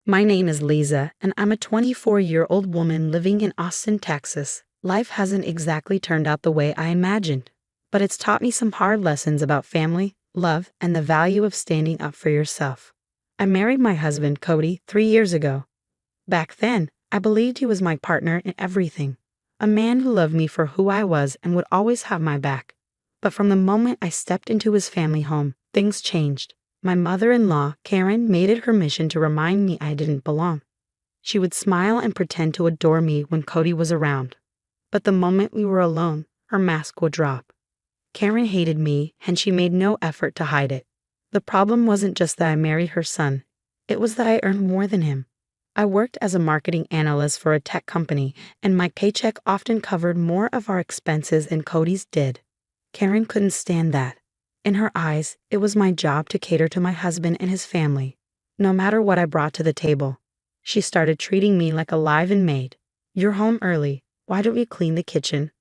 My name is Lisa, and I'm a 24-year-old woman living in Austin, Texas. Life hasn't exactly turned out the way I imagined, but it's taught me some hard lessons about family, love, and the value of standing up for yourself. I married my husband, Cody, 3 years ago. Back then, I believed he was my partner in everything, a man who loved me for who I was and would always have my back. But from the moment I stepped into his family home, things changed. My mother-in-law, Karen, made it her mission to remind me I didn't belong. She would smile and pretend to adore me when Cody was around. But the moment we were alone, her mask would drop. Karen hated me, and she made no effort to hide it. The problem wasn't just that I married her son. It was that I earned more than him. I worked as a marketing analyst for a tech company, and my paycheck often covered more of our expenses than Cody's did. Karen couldn't stand that. In her eyes, it was my job to cater to my husband and his family, no matter what I brought to the table. She started treating me like a live-in maid. "You're home early. Why don't you clean the kitchen?"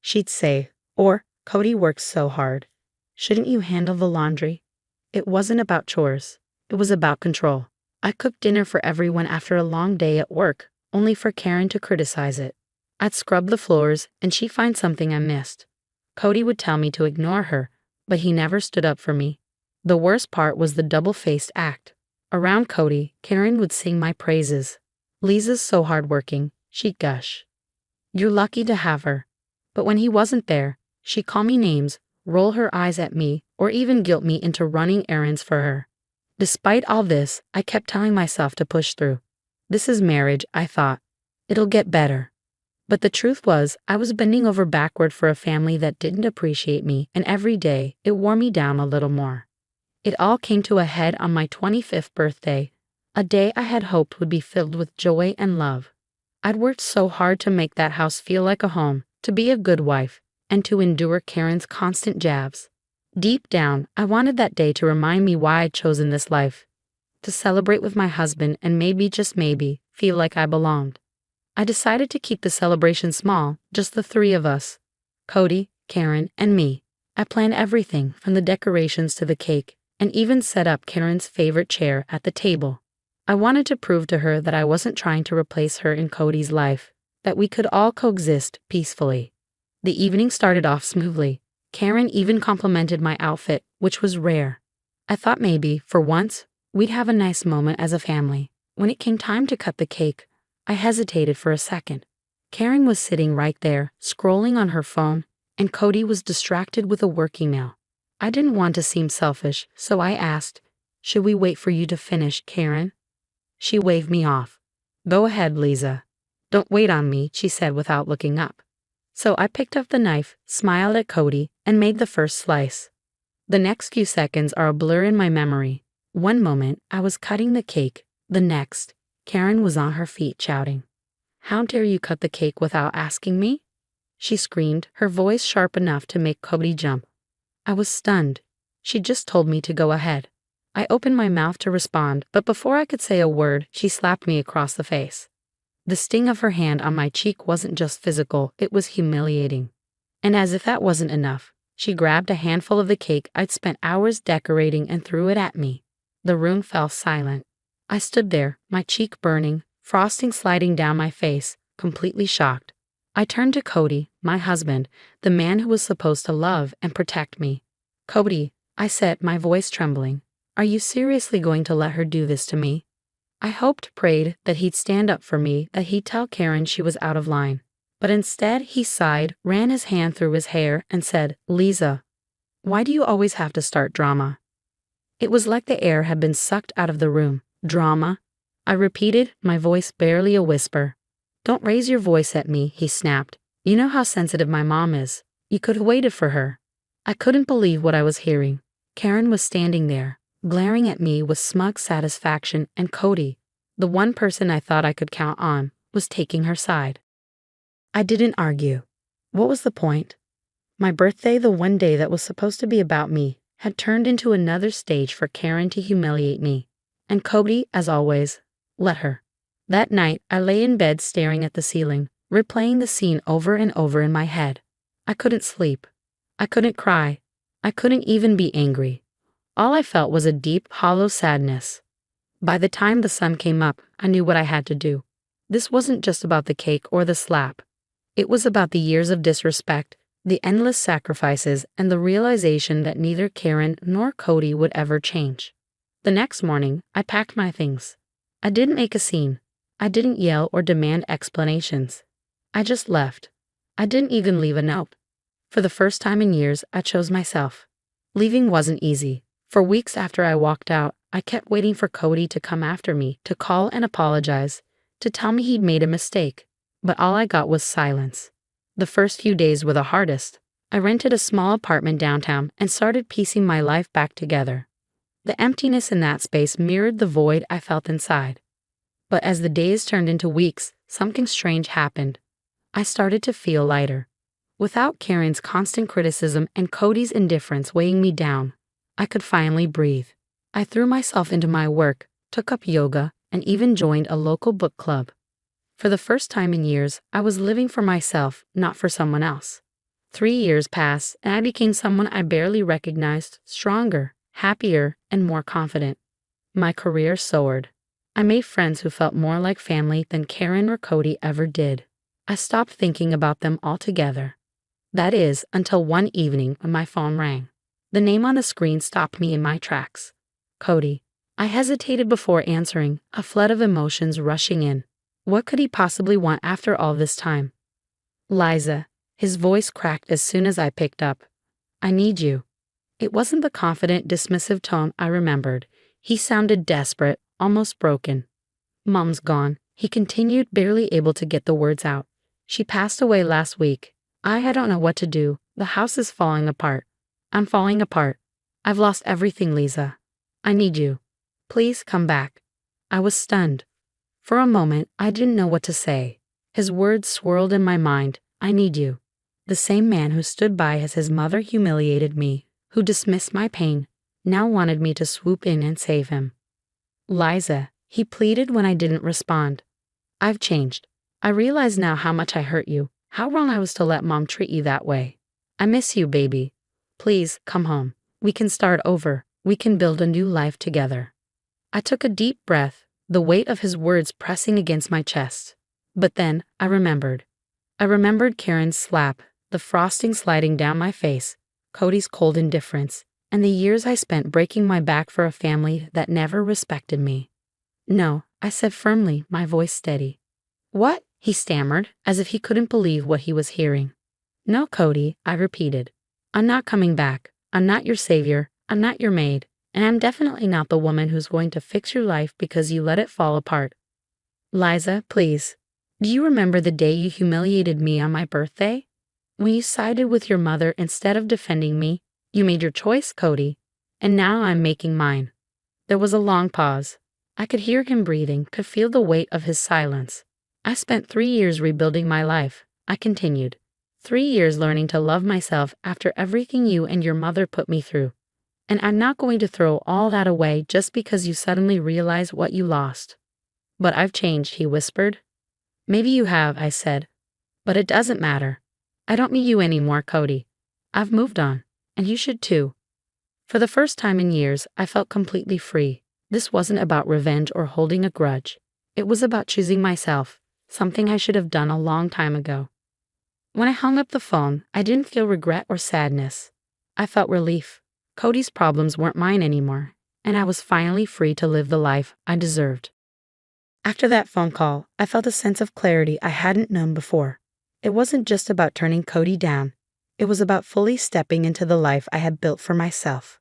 She'd say, or, "Cody works so hard. Shouldn't you handle the laundry?" It wasn't about chores. It was about control. I cooked dinner for everyone after a long day at work, only for Karen to criticize it. I'd scrub the floors, and she'd find something I missed. Cody would tell me to ignore her, but he never stood up for me. The worst part was the double-faced act. Around Cody, Karen would sing my praises. "Lisa's so hardworking," she'd gush. "You're lucky to have her." But when he wasn't there, she'd call me names, roll her eyes at me, or even guilt me into running errands for her. Despite all this, I kept telling myself to push through. This is marriage, I thought. It'll get better. But the truth was, I was bending over backward for a family that didn't appreciate me, and every day, it wore me down a little more. It all came to a head on my 25th birthday, a day I had hoped would be filled with joy and love. I'd worked so hard to make that house feel like a home, to be a good wife, and to endure Karen's constant jabs. Deep down, I wanted that day to remind me why I'd chosen this life. To celebrate with my husband and maybe, just maybe, feel like I belonged. I decided to keep the celebration small, just the three of us. Cody, Karen, and me. I planned everything from the decorations to the cake, and even set up Karen's favorite chair at the table. I wanted to prove to her that I wasn't trying to replace her in Cody's life, that we could all coexist peacefully. The evening started off smoothly. Karen even complimented my outfit, which was rare. I thought maybe, for once, we'd have a nice moment as a family. When it came time to cut the cake, I hesitated for a second. Karen was sitting right there, scrolling on her phone, and Cody was distracted with a work email. I didn't want to seem selfish, so I asked, "Should we wait for you to finish, Karen?" She waved me off. "Go ahead, Lisa. Don't wait on me," she said without looking up. So I picked up the knife, smiled at Cody, and made the first slice. The next few seconds are a blur in my memory. One moment, I was cutting the cake. The next, Karen was on her feet shouting, "How dare you cut the cake without asking me?" She screamed, her voice sharp enough to make Cody jump. I was stunned. She just told me to go ahead. I opened my mouth to respond, but before I could say a word, she slapped me across the face. The sting of her hand on my cheek wasn't just physical, it was humiliating. And as if that wasn't enough, she grabbed a handful of the cake I'd spent hours decorating and threw it at me. The room fell silent. I stood there, my cheek burning, frosting sliding down my face, completely shocked. I turned to Cody, my husband, the man who was supposed to love and protect me. "Cody," I said, my voice trembling, "are you seriously going to let her do this to me?" I hoped, prayed, that he'd stand up for me, that he'd tell Karen she was out of line. But instead, he sighed, ran his hand through his hair, and said, "Lisa, why do you always have to start drama?" It was like the air had been sucked out of the room. "Drama?" I repeated, my voice barely a whisper. "Don't raise your voice at me," he snapped. "You know how sensitive my mom is. You could have waited for her." I couldn't believe what I was hearing. Karen was standing there, glaring at me with smug satisfaction, and Cody, the one person I thought I could count on, was taking her side. I didn't argue. What was the point? My birthday, the one day that was supposed to be about me, had turned into another stage for Karen to humiliate me. And Cody, as always, let her. That night, I lay in bed staring at the ceiling, replaying the scene over and over in my head. I couldn't sleep. I couldn't cry. I couldn't even be angry. All I felt was a deep, hollow sadness. By the time the sun came up, I knew what I had to do. This wasn't just about the cake or the slap. It was about the years of disrespect, the endless sacrifices, and the realization that neither Karen nor Cody would ever change. The next morning, I packed my things. I didn't make a scene. I didn't yell or demand explanations. I just left. I didn't even leave a note. For the first time in years, I chose myself. Leaving wasn't easy. For weeks after I walked out, I kept waiting for Cody to come after me, to call and apologize, to tell me he'd made a mistake. But all I got was silence. The first few days were the hardest. I rented a small apartment downtown and started piecing my life back together. The emptiness in that space mirrored the void I felt inside. But as the days turned into weeks, something strange happened. I started to feel lighter. Without Karen's constant criticism and Cody's indifference weighing me down, I could finally breathe. I threw myself into my work, took up yoga, and even joined a local book club. For the first time in years, I was living for myself, not for someone else. 3 years passed, and I became someone I barely recognized, stronger, happier, and more confident. My career soared. I made friends who felt more like family than Karen or Cody ever did. I stopped thinking about them altogether. That is, until one evening when my phone rang. The name on the screen stopped me in my tracks. Cody. I hesitated before answering, a flood of emotions rushing in. What could he possibly want after all this time? Liza. His voice cracked as soon as I picked up. I need you. It wasn't the confident, dismissive tone I remembered. He sounded desperate, almost broken. Mom's gone, he continued, barely able to get the words out. She passed away last week. I don't know what to do. The house is falling apart. I'm falling apart. I've lost everything, Lisa. I need you. Please come back. I was stunned. For a moment, I didn't know what to say. His words swirled in my mind. I need you. The same man who stood by as his mother humiliated me, who dismissed my pain, now wanted me to swoop in and save him. Liza, he pleaded when I didn't respond. I've changed. I realize now how much I hurt you, how wrong I was to let Mom treat you that way. I miss you, baby. Please, come home. We can start over. We can build a new life together. I took a deep breath, the weight of his words pressing against my chest. But then, I remembered. I remembered Karen's slap, the frosting sliding down my face, Cody's cold indifference, and the years I spent breaking my back for a family that never respected me. No, I said firmly, my voice steady. What? He stammered, as if he couldn't believe what he was hearing. No, Cody, I repeated. I'm not coming back. I'm not your savior. I'm not your maid. And I'm definitely not the woman who's going to fix your life because you let it fall apart. Liza, please. Do you remember the day you humiliated me on my birthday? When you sided with your mother instead of defending me, you made your choice, Cody. And now I'm making mine. There was a long pause. I could hear him breathing, could feel the weight of his silence. I spent 3 years rebuilding my life, I continued. 3 years learning to love myself after everything you and your mother put me through. And I'm not going to throw all that away just because you suddenly realize what you lost. But I've changed, he whispered. Maybe you have, I said. But it doesn't matter. I don't need you anymore, Cody. I've moved on, and you should too. For the first time in years, I felt completely free. This wasn't about revenge or holding a grudge. It was about choosing myself, something I should have done a long time ago. When I hung up the phone, I didn't feel regret or sadness. I felt relief. Cody's problems weren't mine anymore, and I was finally free to live the life I deserved. After that phone call, I felt a sense of clarity I hadn't known before. It wasn't just about turning Cody down. It was about fully stepping into the life I had built for myself.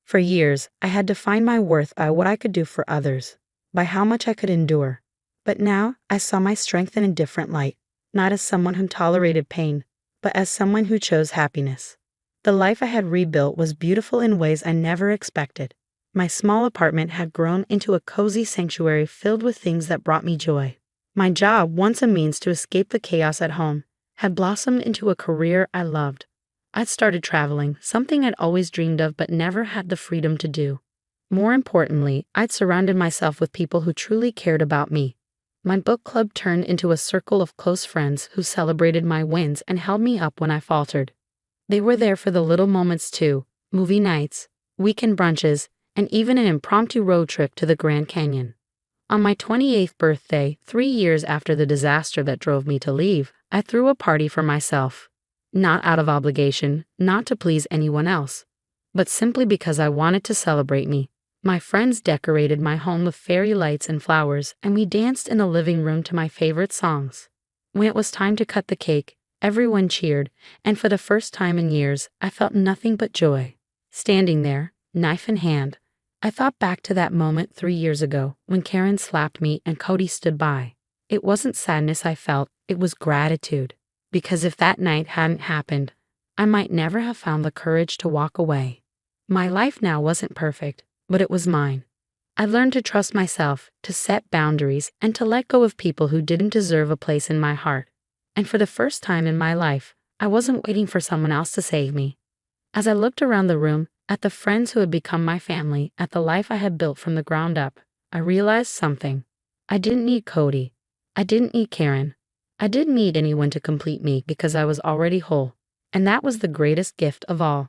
For years, I had defined my worth by what I could do for others, by how much I could endure. But now, I saw my strength in a different light, not as someone who tolerated pain, but as someone who chose happiness. The life I had rebuilt was beautiful in ways I never expected. My small apartment had grown into a cozy sanctuary filled with things that brought me joy. My job, once a means to escape the chaos at home, had blossomed into a career I loved. I'd started traveling, something I'd always dreamed of but never had the freedom to do. More importantly, I'd surrounded myself with people who truly cared about me. My book club turned into a circle of close friends who celebrated my wins and held me up when I faltered. They were there for the little moments too, movie nights, weekend brunches, and even an impromptu road trip to the Grand Canyon. On my 28th birthday, 3 years after the disaster that drove me to leave, I threw a party for myself. Not out of obligation, not to please anyone else, but simply because I wanted to celebrate me. My friends decorated my home with fairy lights and flowers, and we danced in the living room to my favorite songs. When it was time to cut the cake, everyone cheered, and for the first time in years, I felt nothing but joy. Standing there, knife in hand, I thought back to that moment 3 years ago when Karen slapped me and Cody stood by. It wasn't sadness I felt, it was gratitude. Because if that night hadn't happened, I might never have found the courage to walk away. My life now wasn't perfect, but it was mine. I learned to trust myself, to set boundaries, and to let go of people who didn't deserve a place in my heart. And for the first time in my life, I wasn't waiting for someone else to save me. As I looked around the room, at the friends who had become my family, at the life I had built from the ground up, I realized something. I didn't need Cody. I didn't need Karen. I didn't need anyone to complete me because I was already whole. And that was the greatest gift of all.